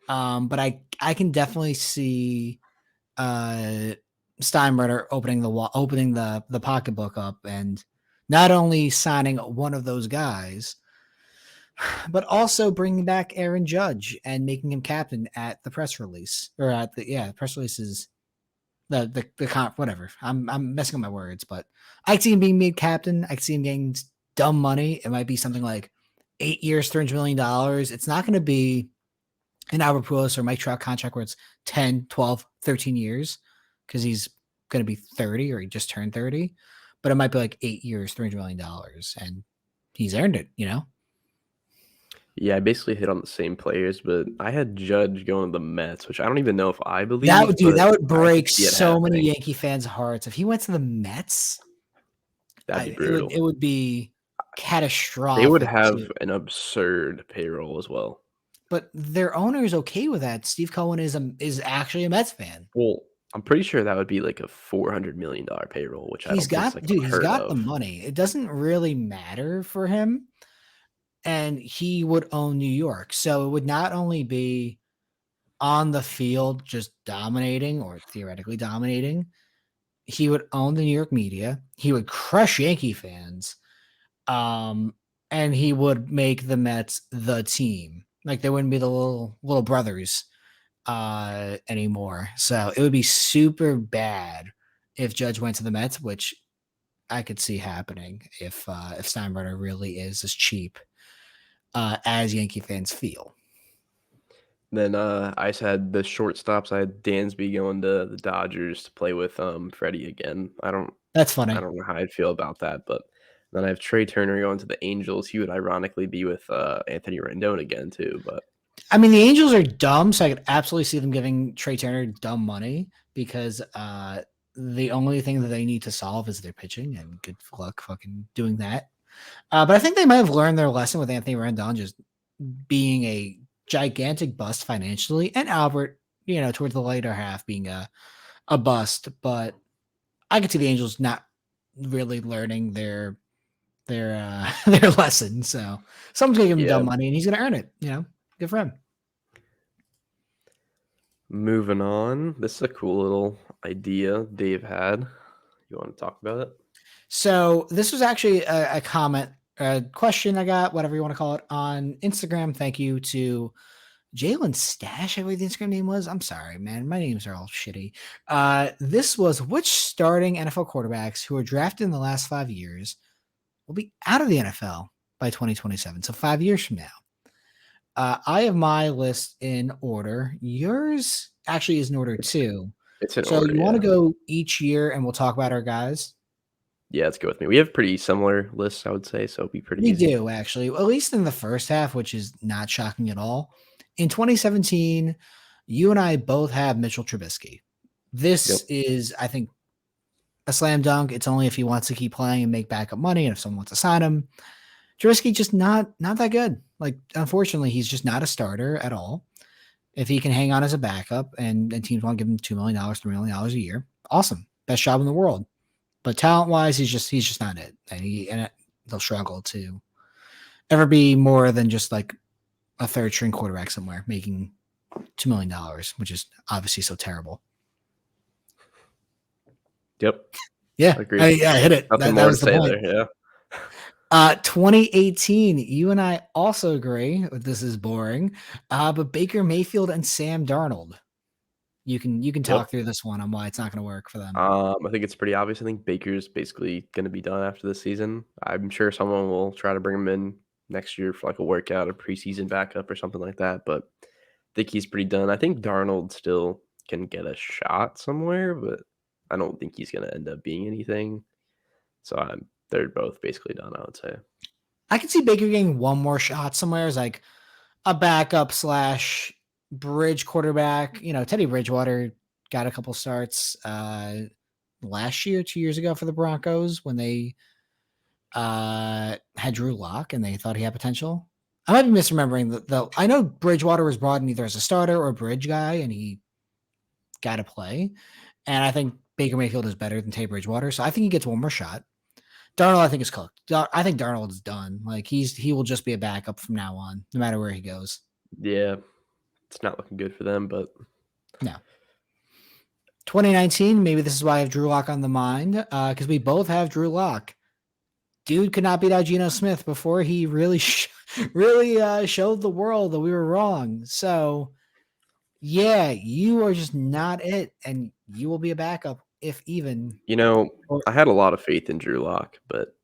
But I can definitely see Steinbrenner opening the pocketbook up and not only signing one of those guys, but also bringing back Aaron Judge and making him captain at the press release or at the press release is the comp, whatever. I'm messing up my words, but I see him being made captain. I see him getting dumb money. It might be something like 8 years, $300 million. It's not going to be an Albert Pujols or Mike Trout contract where it's 10, 12, 13 years because he's going to be 30 or he just turned 30. But it might be like 8 years, $300 million. And he's earned it, you know? Yeah, I basically hit on the same players, but I had Judge going to the Mets, which I don't even know if I believe. That would I break could see it so many happening. Yankee fans' hearts. If he went to the Mets, That'd be brutal. it would be They would catastrophic have too. an absurd payroll as well. But their owner is okay with that. Steve Cohen is actually a Mets fan. Well, I'm pretty sure that would be like a $400 million payroll, which I He's don't think is got like dude, he's unheard got the of. money. It doesn't really matter for him. And he would own New York. So it would not only be on the field just dominating or theoretically dominating, he would own the New York media. He would crush Yankee fans. And he would make the Mets the team. Like they wouldn't be the little brothers anymore. So it would be super bad if Judge went to the Mets, which I could see happening if Steinbrenner really is as cheap as Yankee fans feel. Then I just had the shortstops. I had Dansby going to the Dodgers to play with Freddie again. That's I funny. don't know how I'd feel about that, but then I have Trey Turner going to the Angels. He would ironically be with Anthony Rendon again too. But I mean, the Angels are dumb, so I could absolutely see them giving Trey Turner dumb money because the only thing that they need to solve is their pitching, and good luck fucking doing that. But I think they might have learned their lesson with Anthony Rendon just being a gigantic bust financially, and Albert, towards the later half being a bust. But I could see the Angels not really learning their their lesson. So someone's gonna give him yeah, dumb money, and he's gonna earn it. Good for him. moving on. This is a cool little idea Dave had. You want to talk about it? So this was actually a comment, a question I got, whatever you want to call it, on Instagram. Thank you to Jalen Stash, I believe the Instagram name was. I'm sorry, man. My names are all shitty. This was which starting NFL quarterbacks who were drafted in the last 5 years will be out of the NFL by 2027. So 5 years from now. I have my list in order. Yours actually is in order too. It's in So order. you want to Yeah. go each year and we'll talk about our guys? Yeah, let's go with me. We have pretty similar lists, I would say, so it'll be pretty We easy. do actually, at least in the first half, which is not shocking at all. In 2017, you and I both have Mitchell Trubisky. This is, I think, a slam dunk. It's only if he wants to keep playing and make backup money, and if someone wants to sign him. Trubisky just not that good. Like, unfortunately, he's just not a starter at all. If he can hang on as a backup and teams want to give him $2 million, $3 million a year, awesome, best job in the world. But talent wise, he's just not it, and they'll struggle to ever be more than just like a third string quarterback somewhere making $2 million, which is obviously so terrible. Yep. Yeah, Agreed. I hit it. Nothing That more was to the say point. there. Yeah. 2018, you and I also agree. This is boring, but Baker Mayfield and Sam Darnold. You can talk through this one on why it's not going to work for them. I think it's pretty obvious. I think Baker's basically going to be done after this season. I'm sure someone will try to bring him in next year for like a workout, a preseason backup, or something like that. But I think he's pretty done. I think Darnold still can get a shot somewhere, but I don't think he's going to end up being anything. So they're both basically done, I would say. I can see Baker getting one more shot somewhere as like a backup / bridge quarterback. Teddy Bridgewater got a couple starts last year, 2 years ago for the Broncos when they had Drew Lock and they thought he had potential. I might be misremembering the I know Bridgewater was brought in either as a starter or a bridge guy, and he got to play. And I think Baker Mayfield is better than Teddy Bridgewater, so I think he gets one more shot. Darnold, I think, is cooked. I think Darnold is done. Like he will just be a backup from now on, no matter where he goes. Yeah, it's not looking good for them, but no. 2019, maybe this is why I have Drew Lock on the mind, because we both have Drew Lock. Dude could not beat out Geno Smith before he really showed the world that we were wrong. So, yeah, you are just not it, and you will be a backup if even. I had a lot of faith in Drew Lock, but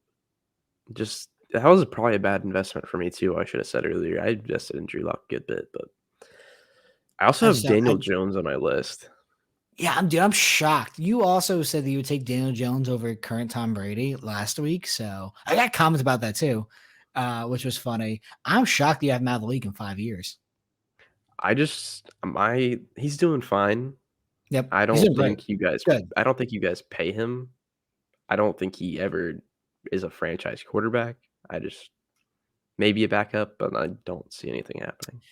just that was probably a bad investment for me too. I should have said earlier. I invested in Drew Lock a good bit, but I also I have just don't. Daniel Jones on my list. Yeah, I'm shocked. You also said that you would take Daniel Jones over current Tom Brady last week, so I got comments about that too, which was funny. I'm shocked that you have him out of the league in 5 years. He's doing fine. Yep, he's doing great. Good. I don't think you guys pay him. I don't think he ever is a franchise quarterback. I just maybe a backup, but I don't see anything happening.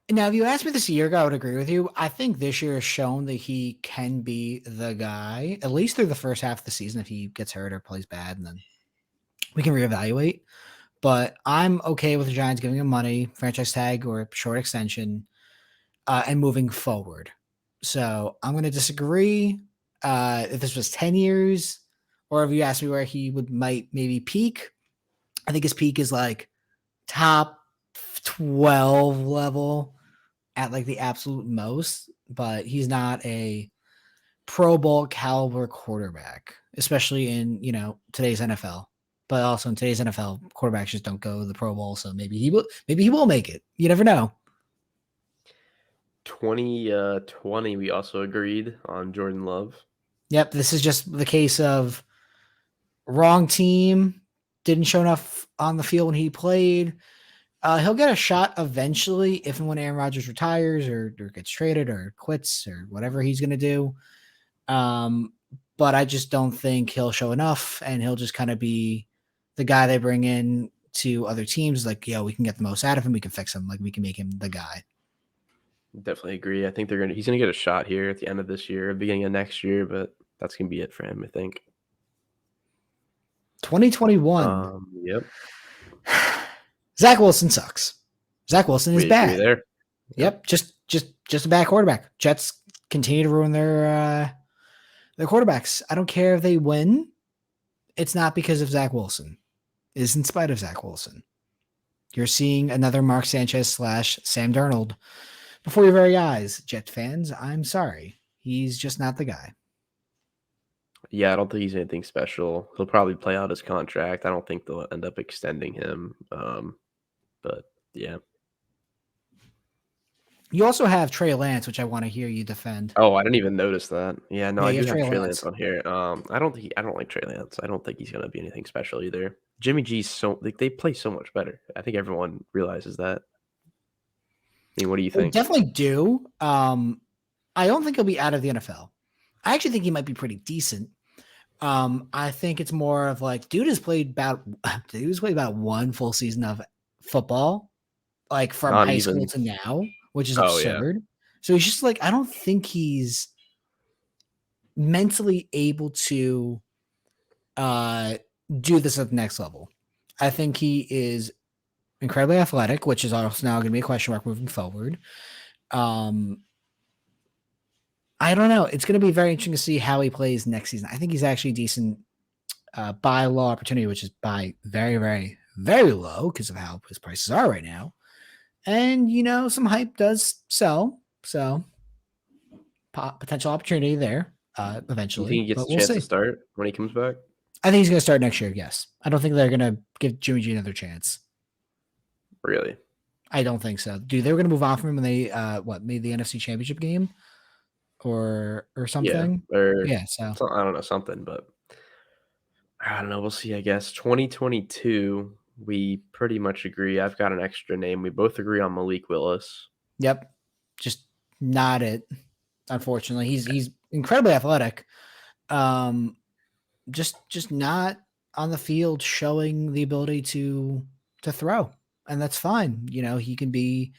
Now, if you asked me this a year ago, I would agree with you. I think this year has shown that he can be the guy, at least through the first half of the season. If he gets hurt or plays bad, and then we can reevaluate. But I'm okay with the Giants giving him money, franchise tag, or short extension, and moving forward. So I'm going to disagree. If this was 10 years, or if you asked me where he might maybe peak, I think his peak is like top 12 level at like the absolute most, but he's not a Pro Bowl caliber quarterback, especially in, today's NFL. But also in today's NFL, quarterbacks just don't go to the Pro Bowl, so maybe he will make it. You never know. 2020, we also agreed on Jordan Love. Yep, this is just the case of wrong team, didn't show enough on the field when he played. He'll get a shot eventually if and when Aaron Rodgers retires or gets traded or quits or whatever he's going to do. But I just don't think he'll show enough, and he'll just kind of be the guy they bring in to other teams. Like, we can get the most out of him. We can fix him. Like, we can make him the guy. Definitely agree. I think he's gonna get a shot here at the end of this year, beginning of next year, but that's gonna be it for him, I think. 2021. Yep. Zach Wilson sucks. Zach Wilson is bad. There. Yep. Just a bad quarterback. Jets continue to ruin their quarterbacks. I don't care if they win. It's not because of Zach Wilson. It is in spite of Zach Wilson. You're seeing another Mark Sanchez / Sam Darnold before your very eyes, Jet fans. I'm sorry. He's just not the guy. Yeah, I don't think he's anything special. He'll probably play out his contract. I don't think they'll end up extending him. But yeah. You also have Trey Lance, which I want to hear you defend. Oh, I didn't even notice that. Yeah, no, Yeah, I do have Trey Lance on here. I don't like Trey Lance. I don't think he's gonna be anything special either. Jimmy G's they play so much better. I think everyone realizes that. I mean, what do you think? They definitely do. I don't think he'll be out of the NFL. I actually think he might be pretty decent. I think it's more of like, dude has played about one full season of football, like from high school to now, which is absurd. Yeah. So he's just like, I don't think he's mentally able to do this at the next level. I think he is incredibly athletic, which is also now going to be a question mark moving forward. I don't know. It's going to be very interesting to see how he plays next season. I think he's actually decent buy low opportunity, which is buy very, very, very low because of how his prices are right now. And, some hype does sell. So potential opportunity there eventually. You think he gets a chance to start when he comes back? I think he's going to start next year, yes. I don't think they're going to give Jimmy G another chance. Really? I don't think so. Dude, they were going to move on from him when they made the NFC Championship game or something. So I don't know, something, but I don't know. We'll see, I guess. 2022, we pretty much agree. I've got an extra name. We both agree on Malik Willis. Yep. Just not it. Unfortunately, he's incredibly athletic. Just not on the field showing the ability to throw. And that's fine. He can be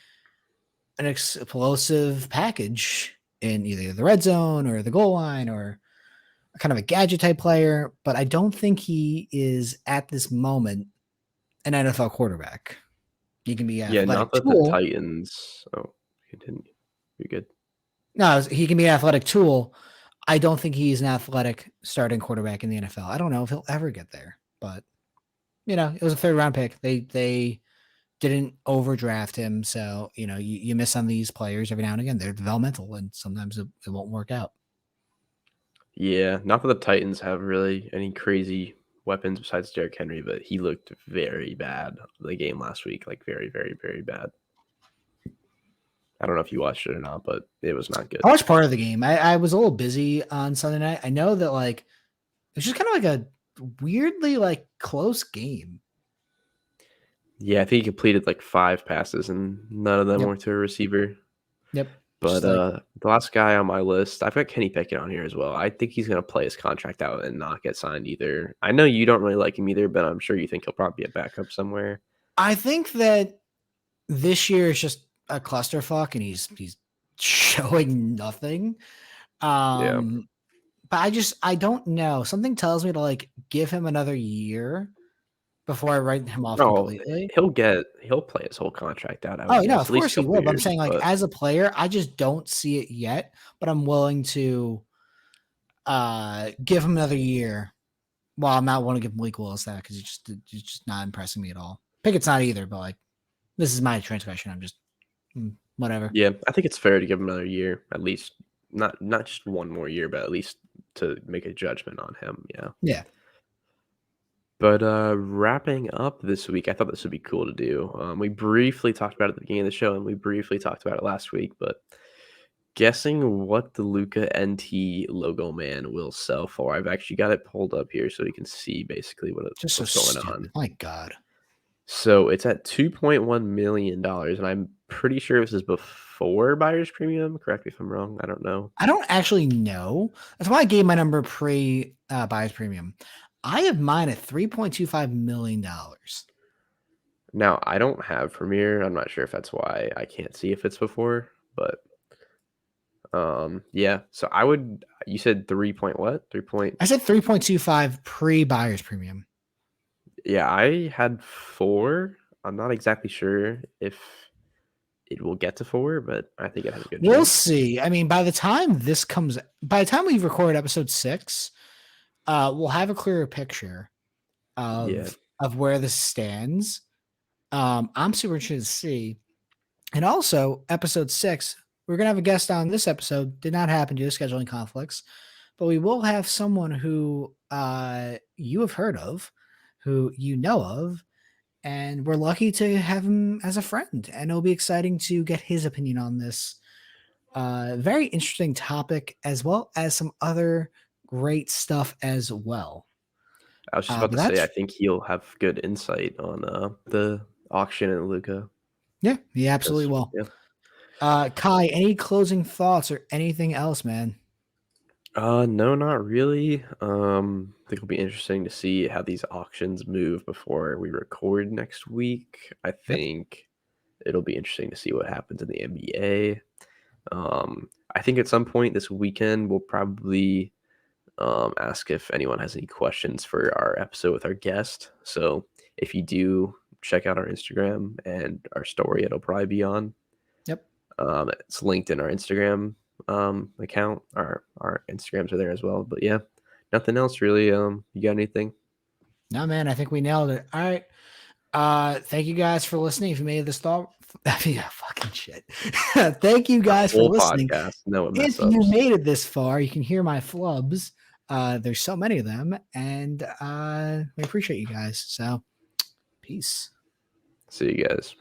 an explosive package in either the red zone or the goal line or kind of a gadget type player, but I don't think he is at this moment an NFL quarterback. He can be athletic. Yeah, not that the Titans. Oh, continue. You're good. No, he can be an athletic tool. I don't think he's an athletic starting quarterback in the NFL. I don't know if he'll ever get there, but it was a 3rd round pick. They didn't overdraft him. So, you miss on these players every now and again. They're developmental and sometimes it won't work out. Yeah. Not that the Titans have really any crazy weapons besides Derrick Henry, but he looked very bad the game last week, like very, very, very bad. I don't know if you watched it or not, but it was not good. I watched part of the game. I was a little busy on Sunday night. I know that like it was just kind of like a weirdly like close game. Yeah, I think he completed like 5 passes, and none of them Yep. were to a receiver. Yep. But Just like the last guy on my list, I've got Kenny Pickett on here as well. I think he's going to play his contract out and not get signed either. I know you don't really like him either, but I'm sure you think he'll probably be a backup somewhere. I think that this year is just a clusterfuck, and he's showing nothing. Yeah. But I don't know. Something tells me to like give him another year before I write him off No, completely. he'll play his whole contract out, I Oh, would no, guess, of at least course a he couple will. But I'm years, saying, like, but as a player, I just don't see it yet. But I'm willing to give him another year. Well, I'm not want to give him Malik Willis that because he's just not impressing me at all. Pickett's not either, but like this is my transgression. I'm just whatever. yeah, I think it's fair to give him another year, at least not just one more year, but at least to make a judgment on him, yeah. Yeah. But wrapping up this week, I thought this would be cool to do. We briefly talked about it at the beginning of the show, and we briefly talked about it last week, but guessing what the Luca NT logo man will sell for. I've actually got it pulled up here so you can see basically Just so what's going stupid. on. My God. So it's at $2.1 million, and I'm pretty sure this is before buyer's premium. Correct me if I'm wrong. I don't know. I don't actually know. That's why I gave my number pre buyer's premium. I have mine at $3.25 million. Now, I don't have Premiere. I'm not sure if that's why I can't see if it's before, but yeah. So you said 3 point what? 3 point. I said 3.25 pre buyer's premium. Yeah, I had 4. I'm not exactly sure if it will get to 4, but I think it has a good We'll chance. see. I mean, by the time we record episode 6, we'll have a clearer picture Yeah. of where this stands. I'm super interested to see. And also, episode 6, we're gonna have a guest on this episode. Did not happen due to scheduling conflicts, but we will have someone who you have heard of, who you know of, and we're lucky to have him as a friend. And it'll be exciting to get his opinion on this very interesting topic, as well as some other great stuff as well. I was just about But to say, I that's think he'll have good insight on the auction in Luca. yeah, he absolutely will. Yeah. Kai, any closing thoughts or anything else, man? No, not really. I think it'll be interesting to see how these auctions move before we record next week. I Yep. think it'll be interesting to see what happens in the NBA. I think at some point this weekend we'll probably ask if anyone has any questions for our episode with our guest. So if you do, check out our Instagram and our story, it'll probably be on. Yep. It's linked in our Instagram account. Our Instagrams are there as well. But yeah, nothing else really. You got anything? No, man, I think we nailed it. All right. Thank you guys for listening. If you made this thought, yeah, fucking shit. Thank you guys for Whole listening. podcast. No If you made it this far, you can hear my flubs. There's so many of them, and we appreciate you guys. So, peace. See you guys.